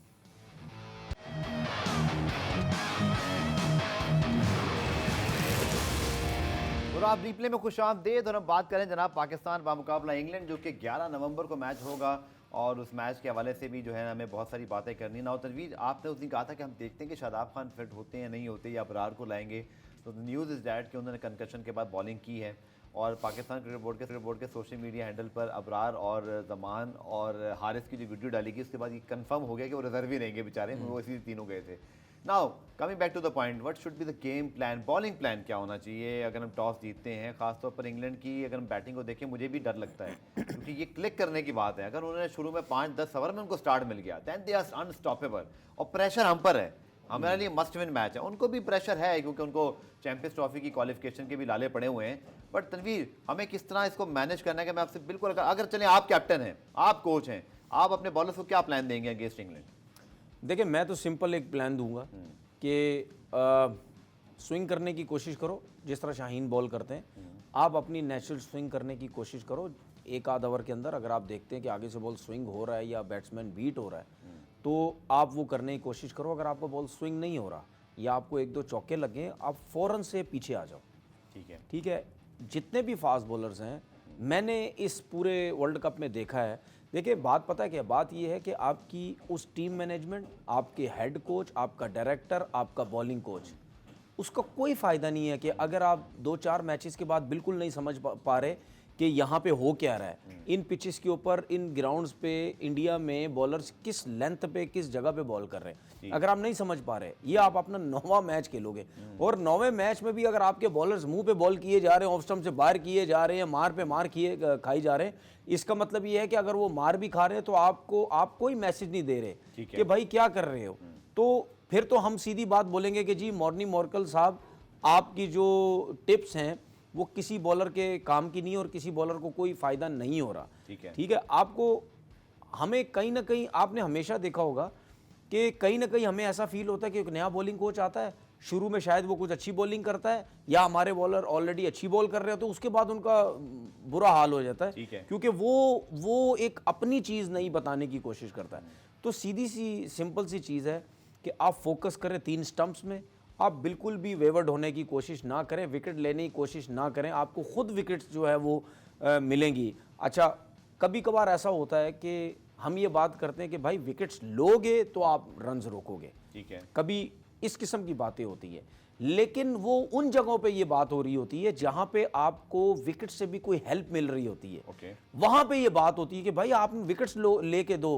और आप रिप्ले में खुश आमदेद, और हम बात करें जनाब पाकिस्तान बामुकाबला इंग्लैंड, जो कि 11 नवंबर को मैच होगा और उस मैच के हवाले से भी जो है हमें बहुत सारी बातें करनी ना। और तनवीर, आपने उस दिन कहा था कि हम देखते हैं कि शादाब खान फिट होते हैं नहीं होते या अबरार को लाएंगे, तो न्यूज़ इज़ डैट कि उन्होंने कंकशन के बाद बॉलिंग की है और पाकिस्तान क्रिकेट बोर्ड के सोशल मीडिया हैंडल पर अबरार और जमान और हारिस की जो वीडियो डाली गई उसके बाद ये कंफर्म हो गया कि वो रिजर्व ही रहेंगे बेचारे, वो इसी तीनों गए थे। Now coming back to the point, what should be the game plan, bowling plan क्या होना चाहिए अगर हम टॉस जीतते हैं? खासतौर पर इंग्लैंड की अगर हम बैटिंग को देखें मुझे भी डर लगता है क्योंकि ये क्लिक करने की बात है। अगर उन्होंने शुरू में 5-10 ओवर में उनको स्टार्ट मिल गया दैन दे आर अनस्टॉपेबल, और प्रेशर हम पर है, हमारे लिए मस्ट विन मैच है। उनको भी प्रेशर है क्योंकि उनको चैंपियंस ट्रॉफी की क्वालिफिकेशन के भी लाले पड़े हुए हैं। बट तनवीर, हमें किस तरह इसको मैनेज करना है कि मैं आपसे बिल्कुल अगर चलें आप कैप्टन हैं, आप कोच हैं, आप अपने बॉलर्स को क्या प्लान देंगे अगेंस्ट इंग्लैंड? देखिए, मैं तो सिंपल एक प्लान दूंगा कि स्विंग करने की कोशिश करो जिस तरह शाहीन बॉल करते हैं, आप अपनी नेचुरल स्विंग करने की कोशिश करो। एक आध ओवर के अंदर अगर आप देखते हैं कि आगे से बॉल स्विंग हो रहा है या बैट्समैन बीट हो रहा है तो आप वो करने की कोशिश करो। अगर आपका बॉल स्विंग नहीं हो रहा या आपको 1-2 चौके लगे, आप फ़ौरन से पीछे आ जाओ। ठीक है। जितने भी फास्ट बॉलर्स हैं मैंने इस पूरे वर्ल्ड कप में देखा है, देखिए बात पता है क्या, बात ये है कि आपकी उस टीम मैनेजमेंट, आपके हेड कोच, आपका डायरेक्टर, आपका बॉलिंग कोच, उसका कोई फ़ायदा नहीं है कि अगर आप 2-4 मैचेस के बाद बिल्कुल नहीं समझ पा रहे कि यहाँ पे हो क्या रहा है, इन पिचेस के ऊपर, इन ग्राउंड्स पे इंडिया में बॉलर्स किस लेंथ पे किस जगह पे बॉल कर रहे हैं, अगर आप नहीं समझ पा रहे, ये आप अपना 9वां मैच खेलोगे और 9वें मैच में भी अगर आपके बॉलर्स मुंह पे बॉल किए जा रहे हैं, ऑफ स्टंप से बाहर किए जा रहे हैं, मार पे मार खाई जा रहे हैं, इसका मतलब ये है कि अगर वो मार भी खा रहे हैं तो आप कोई मैसेज नहीं दे रहे कि भाई क्या कर रहे हो। तो फिर तो हम सीधी बात बोलेंगे कि जी मॉर्नी मॉर्कल साहब, आपकी जो टिप्स हैं वो किसी बॉलर के काम की नहीं और किसी बॉलर को कोई फ़ायदा नहीं हो रहा। ठीक है। आपको, हमें कहीं ना कहीं, आपने हमेशा देखा होगा कि कहीं ना कहीं हमें ऐसा फील होता है कि एक नया बॉलिंग कोच आता है, शुरू में शायद वो कुछ अच्छी बॉलिंग करता है या हमारे बॉलर ऑलरेडी अच्छी बॉल कर रहे हो तो उसके बाद उनका बुरा हाल हो जाता है क्योंकि वो एक अपनी चीज़ नहीं बताने की कोशिश करता है। तो सीधी सी सिंपल सी चीज़ है कि आप फोकस करें 3 स्टंप्स में, आप बिल्कुल भी वेवर्ड होने की कोशिश ना करें, विकेट लेने की कोशिश ना करें, आपको खुद विकेट्स जो है वो मिलेंगी। अच्छा, कभी कभार ऐसा होता है कि हम ये बात करते हैं कि भाई विकेट्स लोगे तो आप रन्स रोकोगे, ठीक है, कभी इस किस्म की बातें होती है, लेकिन वो उन जगहों पे ये बात हो रही होती है जहां पे आपको विकेट से भी कोई हेल्प मिल रही होती है। वहां पे ये बात होती है कि भाई आप विकेट्स लेके दो,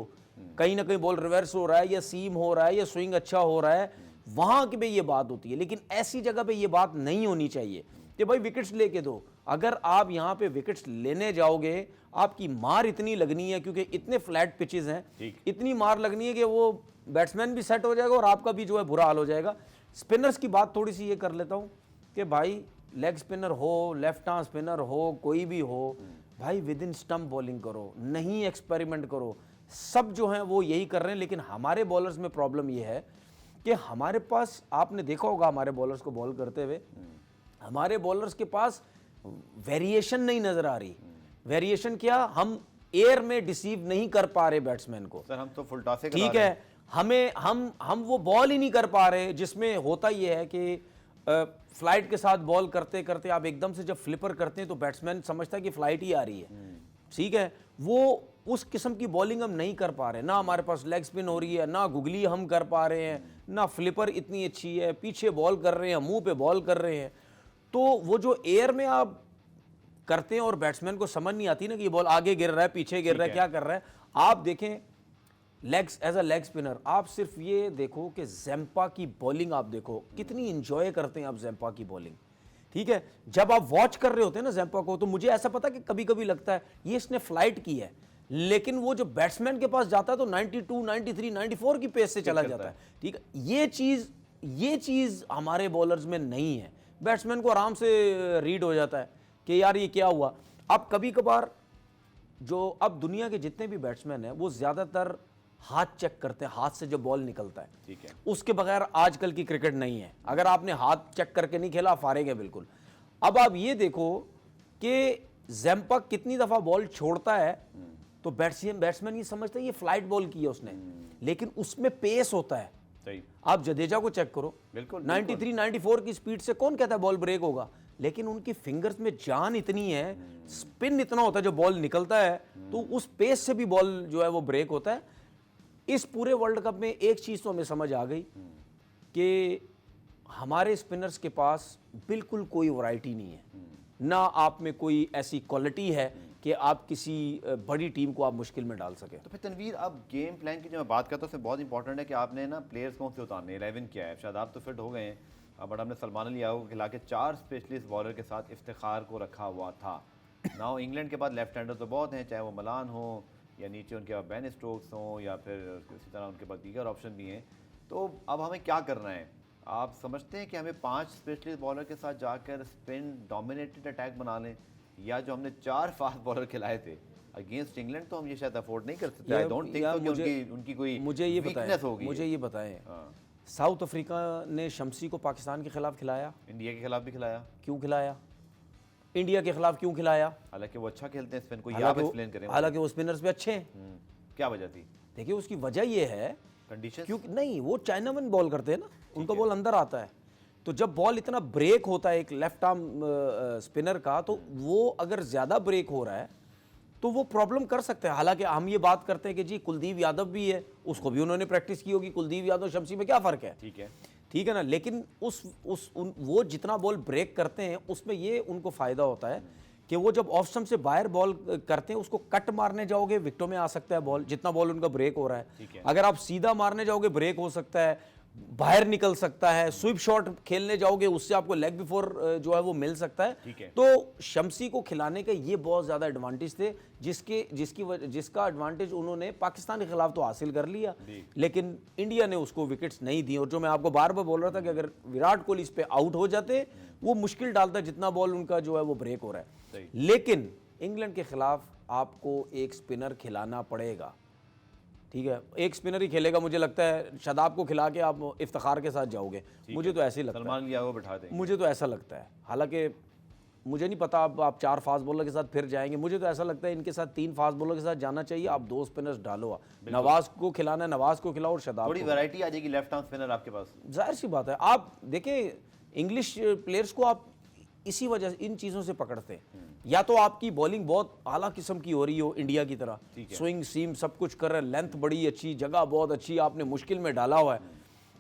कहीं ना कहीं बॉल रिवर्स हो रहा है या सीम हो रहा है या स्विंग अच्छा हो रहा है, वहां पे ये बात होती है। लेकिन ऐसी जगह पे ये बात नहीं होनी चाहिए कि भाई विकेट्स लेके दो। अगर आप यहाँ पे विकेट्स लेने जाओगे, आपकी मार इतनी लगनी है क्योंकि इतने फ्लैट पिचेस हैं, इतनी मार लगनी है कि वो बैट्समैन भी सेट हो जाएगा और आपका भी जो है बुरा हाल हो जाएगा। स्पिनर्स की बात थोड़ी सी ये कर लेता हूँ कि भाई लेग स्पिनर हो, लेफ्ट आर्म स्पिनर हो, कोई भी हो, भाई विद इन स्टंप बॉलिंग करो, नहीं एक्सपेरिमेंट करो। सब जो हैं वो यही कर रहे हैं, लेकिन हमारे बॉलर्स में प्रॉब्लम ये है कि हमारे पास, आपने देखा होगा हमारे बॉलर्स को बॉल करते हुए, हमारे बॉलर्स के पास वेरिएशन नहीं नजर आ रही। वेरिएशन क्या, हम एयर में डिसीव नहीं कर पा रहे बैट्समैन को। सर हम तो फुल टॉस से करा ठीक रहे हैं। है, हम वो बॉल ही नहीं कर पा रहे, जिसमें होता ये है कि फ्लाइट के साथ बॉल करते करते आप एकदम से जब फ्लिपर करते हैं तो बैट्समैन समझता है कि फ्लाइट ही आ रही है। ठीक है, वो उस किस्म की बॉलिंग हम नहीं कर पा रहे, ना हमारे पास लेग स्पिन हो रही है, ना गुगली हम कर पा रहे हैं, ना फ्लिपर इतनी अच्छी है, पीछे बॉल कर रहे हैं, मुंह पे बॉल कर रहे हैं। तो वो जो एयर में आप करते हैं और बैट्समैन को समझ नहीं आती ना कि ये बॉल आगे गिर रहा है, पीछे गिर रहा है, क्या कर रहा है। आप देखें legs, as a leg spinner, आप सिर्फ ये देखो कि ज़ैम्पा की बॉलिंग आप देखो, कितनी इंजॉय करते हैं आप ज़ैम्पा की बॉलिंग। ठीक है, जब आप वॉच कर रहे होते हैं ना ज़ैम्पा को, तो मुझे ऐसा पता कि कभी कभी लगता है ये इसने फ्लाइट की है, लेकिन वो जो बैट्समैन के पास जाता है तो 92, 93, 94 की पेस से चला जाता है। ठीक है, ये चीज हमारे बॉलर्स में नहीं है। बैट्समैन को आराम से रीड हो जाता है कि यार ये क्या हुआ। अब कभी कभार जो अब दुनिया के जितने भी बैट्समैन हैं वो ज्यादातर हाथ चेक करते हैं, हाथ से जब बॉल निकलता है, ठीक है, उसके बगैर आजकल की क्रिकेट नहीं है। अगर आपने हाथ चेक करके नहीं खेला, आप हारेंगे बिल्कुल। अब आप ये देखो कि जैम्पा कितनी दफा बॉल छोड़ता है तो बैट्समैन ये समझता है ये फ्लाइट बॉल की है उसने, लेकिन उसमें पेस होता है। सही, आप जडेजा को चेक करो, बिल्कुल 93 94 की स्पीड से कौन कहता है बॉल ब्रेक होगा, लेकिन उनकी फिंगर्स में जान इतनी है, स्पिन इतना होता है, जो बॉल निकलता है तो उस पेस से भी बॉल जो है वो ब्रेक होता है। इस पूरे वर्ल्ड कप में एक चीज तो हमें समझ आ गई कि हमारे स्पिनर्स के पास बिल्कुल कोई वैरायटी नहीं है, ना आप में कोई ऐसी क्वालिटी है कि आप किसी बड़ी टीम को आप मुश्किल में डाल सके। तो फिर तनवीर, अब गेम प्लान की जो मैं बात करता हूँ उसमें बहुत इंपॉर्टेंट है कि आपने ना प्लेयर्स कौन से उतारने, 11 क्या है। शायद आप तो फिट हो गए हैं, बट हमने सलमान अली याको को खिला के 4 स्पेशलिस्ट बॉलर के साथ इफ्तिखार को रखा हुआ था। नाउ इंग्लैंड के बाद लेफ्ट हैंडर तो बहुत हैं, चाहे वो मलान हो या नीचे उनके पास बेन स्टोक्स हों या फिर इसी तरह उनके पास दीगर ऑप्शन भी हैं। तो अब हमें क्या करना है? आप समझते हैं कि हमें 5 स्पेशलिस्ट बॉलर के साथ जाकर स्पिन डोमिनेटेड अटैक बना लें, या जो हमने 4 फास्ट बॉलर खिलाए थे अगेंस्ट इंग्लैंड तो हम ये शायद अफोर्ड नहीं कर सकते? आई डोंट थिंक सो कि उनकी कोई वीकनेस होगी। मुझे ये बताएं, साउथ अफ्रीका ने शम्सी को पाकिस्तान के खिलाफ खिलाया, इंडिया के खिलाफ भी खिलाया, क्यों खिलाया? इंडिया के खिलाफ क्यों खिलाया? हालांकि वो अच्छा खेलते हैं स्पिन को, ये आप एक्सप्लेन करें। हालांकि वो स्पिनर्स भी अच्छे हैं। क्या वजह थी? देखिए उसकी वजह ये है, कंडीशन, क्योंकि नहीं वो चाइनामैन बॉल करते हैं ना, उनका बॉल अंदर आता है, तो जब बॉल इतना ब्रेक होता है एक लेफ्ट आर्म स्पिनर का, तो वो अगर ज़्यादा ब्रेक हो रहा है तो वो प्रॉब्लम कर सकते हैं। हालांकि हम ये बात करते हैं कि जी कुलदीप यादव भी है, उसको भी उन्होंने प्रैक्टिस की होगी, कुलदीप यादव शम्सी में क्या फ़र्क है? ठीक है ना, लेकिन वो जितना बॉल ब्रेक करते हैं उसमें ये उनको फ़ायदा होता है कि वो जब ऑफ स्टंप से बाहर बॉल करते हैं, उसको कट मारने जाओगे विकेटों में आ सकता है बॉल, जितना बॉल उनका ब्रेक हो रहा है। अगर आप सीधा मारने जाओगे ब्रेक हो सकता है, बाहर निकल सकता है, स्विप शॉट खेलने जाओगे उससे आपको लेग बिफोर जो है वो मिल सकता है। तो शम्सी को खिलाने के ये बहुत ज़्यादा एडवांटेज थे, जिसका एडवांटेज उन्होंने पाकिस्तान के खिलाफ तो हासिल कर लिया, लेकिन इंडिया ने उसको विकेट्स नहीं दी। और जो मैं आपको बार बार बोल रहा था कि अगर विराट कोहली इस पे आउट हो जाते, वो मुश्किल डालता जितना बॉल उनका जो है वो ब्रेक हो रहा है। लेकिन इंग्लैंड के खिलाफ आपको एक स्पिनर खिलाना पड़ेगा, ठीक है, एक स्पिनर ही खेलेगा। मुझे लगता है शादाब को खिला के आप इफ्तिखार के साथ जाओगे, मुझे तो ऐसे ही लगता है। सलमान अली याको बिठा देंगे, मुझे तो ऐसा लगता है। हालांकि मुझे नहीं पता, अब आप 4 फास्ट बॉलर के साथ फिर जाएंगे, मुझे तो ऐसा लगता है इनके साथ 3 फास्ट बॉलर के साथ जाना चाहिए। आप 2 स्पिनर्स डालो, नवाज को खिलाना है नवाज को खिलाओ और शादाब, थोड़ी वैरायटी आ जाएगी लेफ्ट आर्म स्पिनर आपके पास। जाहिर सी बात है, आप देखें इंग्लिश प्लेयर्स को आप इसी वजह से इन चीज़ों से पकड़ते हैं, या तो आपकी बॉलिंग बहुत आला किस्म की हो रही हो इंडिया की तरह, स्विंग सीम सब कुछ कर रहे हैं, लेंथ बड़ी अच्छी, जगह बहुत अच्छी, आपने मुश्किल में डाला हुआ है,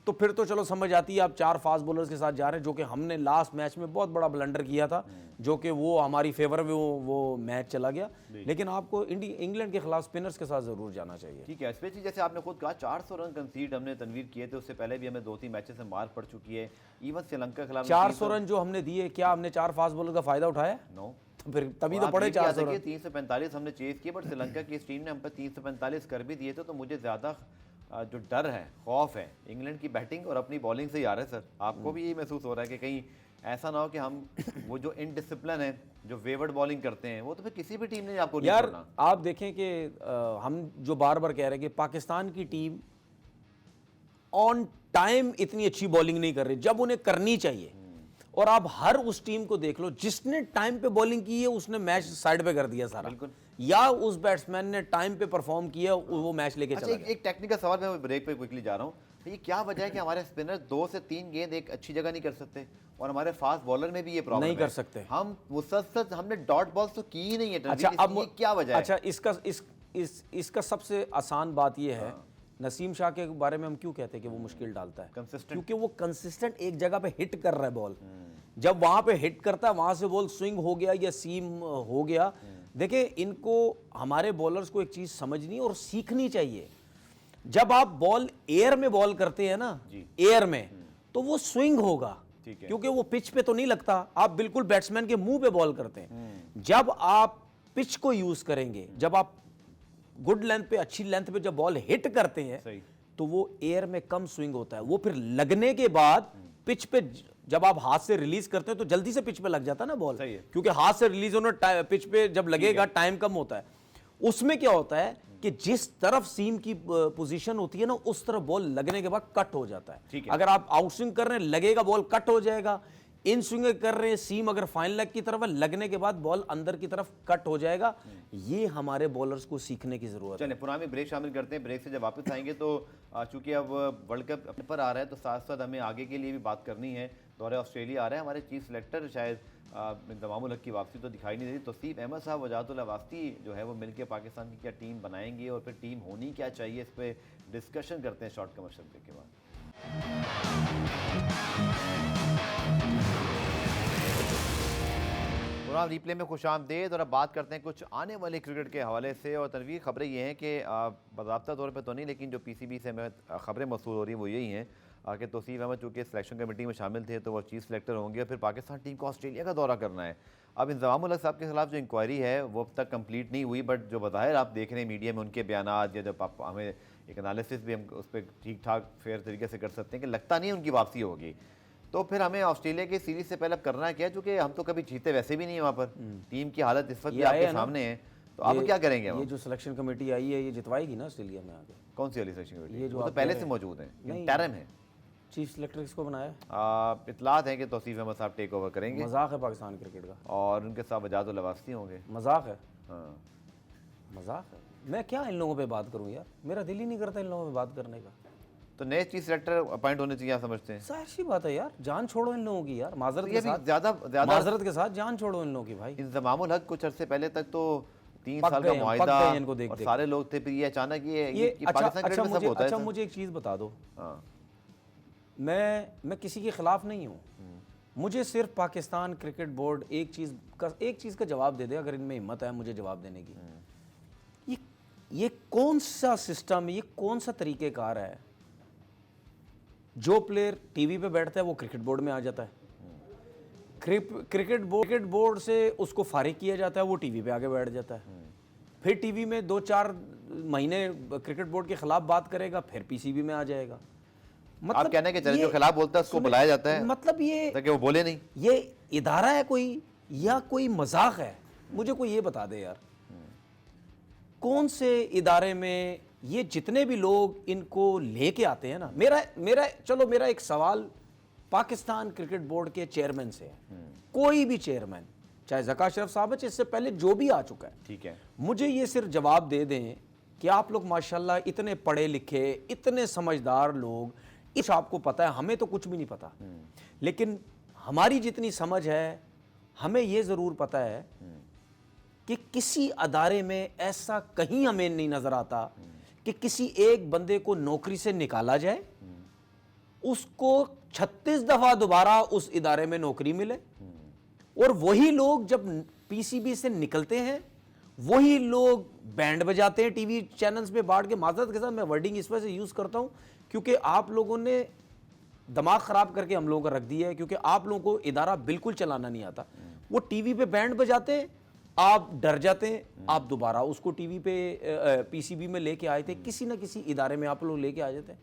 तो फिर तो चलो समझ आती है आप 4 फास्ट बॉलर्स के साथ जा रहे हैं, जो कि हमने लास्ट मैच में बहुत बड़ा ब्लंडर किया था, जो कि वो हमारी फेवर में वो मैच चला गया। लेकिन आपको इंग्लैंड के खिलाफ स्पिनर्स के साथ जरूर जाना चाहिए। ठीक है, स्पेशली जैसे आपने खुद कहा 400 रन कंसीड हमने तनवीर किए थे, उससे पहले भी हमें 2-3 मैचेस से मार पड़ चुकी है। इवन श्रीलंका के खिलाफ 400 रन जो हमने दिए, क्या हमने 4 फास्ट बॉलर का फायदा उठाया? नो, तो फिर तभी तो पड़े 400 रन। 345 हमने चेस किए, बट श्रीलंका की इस टीम ने हम पर 345 कर भी दिए थे। तो मुझे ज़्यादा जो डर है, खौफ है, इंग्लैंड की बैटिंग और अपनी बॉलिंग से ही आ रहा है। सर, आपको भी ये महसूस हो रहा है कि कहीं ऐसा ना हो कि हम वो जो इनडिसिप्लिन है, जो वेवर्ड बॉलिंग करते हैं, वो तो फिर किसी भी टीम ने आपको नहीं यार छोड़ना। आप देखें कि हम जो बार बार कह रहे हैं कि पाकिस्तान की टीम ऑन टाइम इतनी अच्छी बॉलिंग नहीं कर रही जब उन्हें करनी चाहिए, और आप हर उस टीम को देख लो जिसने टाइम पे बॉलिंग की है उसने मैच साइड पे कर दिया सारा, या उस बैट्समैन ने टाइम पे परफॉर्म किया वो मैच लेके चला गया। एक टेक्निकल सवाल, मैं ब्रेक पे क्विकली जा रहा हूँ, ये क्या वजह है कि हमारे स्पिनर 2 से 3 गेंद एक अच्छी जगह नहीं कर सकते, और हमारे फास्ट बॉलर में भी ये प्रॉब्लम नहीं कर सकते। हम मुसलसल हमने डॉट बॉल्स तो की ही नहीं है। अच्छा, अब ये क्या वजह है? अच्छा, इसका सबसे आसान बात ये है, नसीम शाह के बारे में हम क्यों कहते हैं कि वो मुश्किल डालता है? क्योंकि वो कंसिस्टेंट एक जगह पे हिट कर रहा है बॉल। जब वहां पे हिट करता है, वहां से बॉल स्विंग हो गया या सीम हो गया। देखिए, इनको हमारे बॉलर्स को एक चीज समझनी और सीखनी चाहिए, जब आप बॉल एयर में बॉल करते हैं ना, एयर में, तो वो स्विंग होगा, क्योंकि वो पिच पे तो नहीं लगता, आप बिल्कुल बैट्समैन के मुंह पे बॉल करते हैं। जब आप पिच को यूज करेंगे, जब आप गुड लेंथ पे, अच्छी लेंथ पे जब बॉल हिट करते हैं, तो वो एयर में कम स्विंग होता है, वो फिर लगने के बाद पिच पे, जब आप हाथ से रिलीज करते हैं तो जल्दी से पिच पे लग जाता है ना बॉल, क्योंकि हाथ से रिलीज होना पिच पे जब लगेगा टाइम कम होता है। उसमें क्या होता है कि जिस तरफ सीम की पोजीशन होती है ना, उस तरफ बॉल लगने के बाद कट हो जाता है। अगर आप आउट स्विंग कर रहे हैं, लगेगा बॉल कट हो जाएगा। इन स्विंग कर रहे हैं, सीम अगर फाइन लेग की तरफ है, लगने के बाद बॉल अंदर की तरफ कट हो जाएगा। ये हमारे बॉलर्स को सीखने की जरूरत है। चलिए पुरानी ब्रेक शामिल करते हैं। ब्रेक से जब वापस आएंगे तो चूंकि अब वर्ल्ड कप अपने पर आ रहा है, तो साथ साथ हमें आगे के लिए भी बात करनी है। दौरे ऑस्ट्रेलिया आ रहा है, हमारे चीफ सिलेक्टर शायद इंतजामुल हक की वापसी तो दिखाई नहीं देती। तौसीफ अहमद साहब, वजाहतुल अवास्ती जो है वो मिलकर पाकिस्तान की क्या टीम बनाएंगे और फिर टीम होनी क्या चाहिए, इस पर डिस्कशन करते हैं शॉर्ट कमर्शियल ब्रेक के बाद। प्रोग्राम रिप्ले में खुशामदीद। और अब बात करते हैं कुछ आने वाले क्रिकेट के हवाले से। और तनवीर, खबरें ये हैं कि बाज़ाब्ता तौर पे तो नहीं, लेकिन जो पीसीबी से हमें खबरें मौसूल हो रही हैं वो यही हैं कि तौसीफ अहमद चूँकि सिलेक्शन कमेटी में शामिल थे तो वो चीफ सेलेक्टर होंगे और फिर पाकिस्तान टीम को ऑस्ट्रेलिया का दौरा करना है। अब इंतजामुल हक साहब के खिलाफ जो इंक्वायरी है वो अब तक कंप्लीट नहीं हुई, बट जो बज़ाहिर आप देख रहे हैं मीडिया में उनके बयानात, या जब आप हमें एक एनालिसिस भी हम उस पर ठीक ठाक फेयर तरीके से कर सकते हैं कि लगता नहीं है उनकी वापसी होगी। तो फिर हमें ऑस्ट्रेलिया की सीरीज से पहले करना क्या है, चूँकि हम तो कभी जीते वैसे भी नहीं है वहाँ पर, टीम की हालत इस वक्त भी आपके सामने है, तो आप क्या करेंगे? ये जो सिलेक्शन कमेटी आई है ये जितवाएगी ना ऑस्ट्रेलिया में आगे? कौन सी वाली सिलेक्शन कमेटी? ये जो तो पहले से मौजूद है, इंटरिम है। चीफ सिलेक्टर किसको बनाया? इतलात है कि तौसीफ अहमद साहब टेक ओवर करेंगे। मजाक है पाकिस्तान क्रिकेट का। और उनके साथ वजाहतुल अवास्ती होंगे। मजाक है? हाँ मजाक है। मैं क्या इन लोगों पे बात करूं यार, मेरा दिल ही नहीं करता इन लोगों पे बात करने का। तो नए चीफ सेलेक्टर अपॉइंट होने चाहिए, आप समझते हैं? जाहिर सी बात है यार, जान छोड़ो इन लोगों की यार, माजरत तो के साथ, ज्यादा माजरत के साथ जान छोड़ो इन लोगों की भाई। इंतजामुल हक कुछ अरसे पहले तक तो 3 पक साल गए का हैं, मुआहिदा पक गए हैं इनको देख और देख सारे लोग थे, फिर ये अचानक ये पाकिस्तान क्रिकेट में सब होता है। अच्छा मुझे एक चीज़ बता दो, हाँ। मैं किसी के खिलाफ नहीं हूँ, मुझे सिर्फ पाकिस्तान क्रिकेट बोर्ड एक चीज़ का जवाब दे दे, अगर इनमें हिम्मत है मुझे जवाब देने की। ये कौन सा सिस्टम, ये कौन सा तरीक़ेकार है? जो प्लेयर टीवी पे बैठता है वो क्रिकेट बोर्ड में आ जाता है, क्रिकेट बोर्ड से उसको फारिग किया जाता है, वो टीवी पे आके बैठ जाता है, फिर टीवी में 2-4 महीने क्रिकेट बोर्ड के खिलाफ बात करेगा, फिर पीसीबी में आ जाएगा। मतलब आप कहने के चले जो खिलाफ बोलता है उसको बुलाया जाता है, मतलब ये ताकि वो बोले नहीं। ये इदारा है कोई या कोई मजाक है? मुझे कोई ये बता दे यार, कौन से इदारे में ये जितने भी लोग इनको लेके आते हैं ना। मेरा एक सवाल पाकिस्तान क्रिकेट बोर्ड के चेयरमैन से है, कोई भी चेयरमैन, चाहे ज़का अशरफ साहब है, इससे पहले जो भी आ चुका है, ठीक है, मुझे ये सिर्फ जवाब दे दें कि आप लोग माशाल्लाह इतने पढ़े लिखे, इतने समझदार लोग, इस आपको पता है, हमें तो कुछ भी नहीं पता, लेकिन हमारी जितनी समझ है हमें ये ज़रूर पता है कि किसी अदारे में ऐसा कहीं हमें नहीं नज़र आता कि किसी एक बंदे को नौकरी से निकाला जाए, उसको 36 दफ़ा दोबारा उस इदारे में नौकरी मिले, और वही लोग जब पीसीबी से निकलते हैं वही लोग बैंड बजाते हैं टीवी चैनल्स पे बांट के। माजरत के साथ मैं वर्डिंग इस वजह से यूज़ करता हूँ क्योंकि आप लोगों ने दिमाग ख़राब करके हम लोगों का रख दिया है, क्योंकि आप लोगों को इदारा बिल्कुल चलाना नहीं आता। वो टीवी पे बैंड बजाते हैं, आप डर जाते हैं, आप दोबारा उसको टीवी पे पीसीबी में लेके आए थे, किसी ना किसी इदारे में आप लोग लेके आ जाते हैं।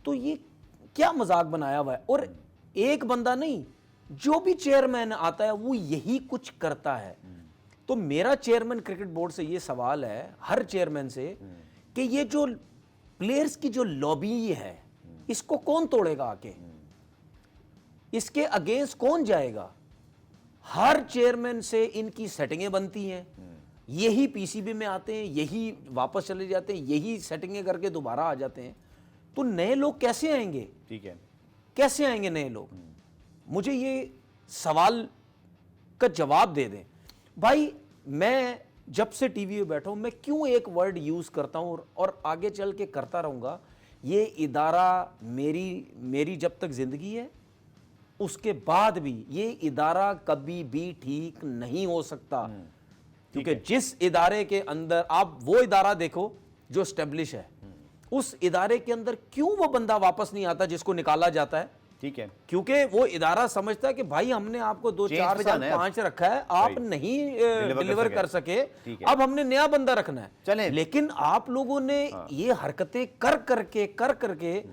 तो ये क्या मजाक बनाया हुआ है? और एक बंदा नहीं, जो भी चेयरमैन आता है वो यही कुछ करता है। तो मेरा चेयरमैन क्रिकेट बोर्ड से ये सवाल है, हर चेयरमैन से, कि ये जो प्लेयर्स की जो लॉबी है इसको कौन तोड़ेगा आके, इसके अगेंस्ट कौन जाएगा? हर चेयरमैन से इनकी सेटिंगें बनती हैं, यही पीसीबी में आते हैं, यही वापस चले जाते हैं, यही सेटिंगें करके दोबारा आ जाते हैं। तो नए लोग कैसे आएंगे? ठीक है, कैसे आएंगे नए लोग? मुझे ये सवाल का जवाब दे दें भाई। मैं जब से टीवी पे बैठा हूं, मैं क्यों एक वर्ड यूज करता हूं और आगे चल के करता रहूंगा, ये इदारा मेरी जब तक जिंदगी है उसके बाद भी ये इदारा कभी भी ठीक नहीं हो सकता, क्योंकि जिस इदारे के अंदर, आप वो इदारा देखो जो स्टेब्लिश है, उस इदारे के अंदर क्यों वो बंदा वापस नहीं आता जिसको निकाला जाता है? ठीक है, क्योंकि वो इदारा समझता है कि भाई हमने आपको 2-4 साल 5 रखा है, आप नहीं डिलीवर कर सके, अब हमने नया बंदा रखना है। चलें। लेकिन आप लोगों ने ये हरकतें कर करके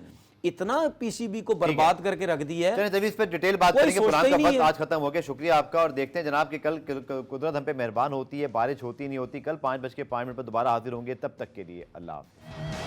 इतना पीसीबी को बर्बाद करके रख दिया है। चलिए जब इस पर डिटेल बात कोई करेंगे, सोचता पुराना ही का नहीं वक्त है। आज खत्म हो गया। शुक्रिया आपका, और देखते हैं जनाब कि कल कुदरत हम पे मेहरबान होती है, बारिश होती नहीं होती। कल 5:05 दोबारा हाजिर होंगे, तब तक के लिए अल्लाह हाफ़िज़।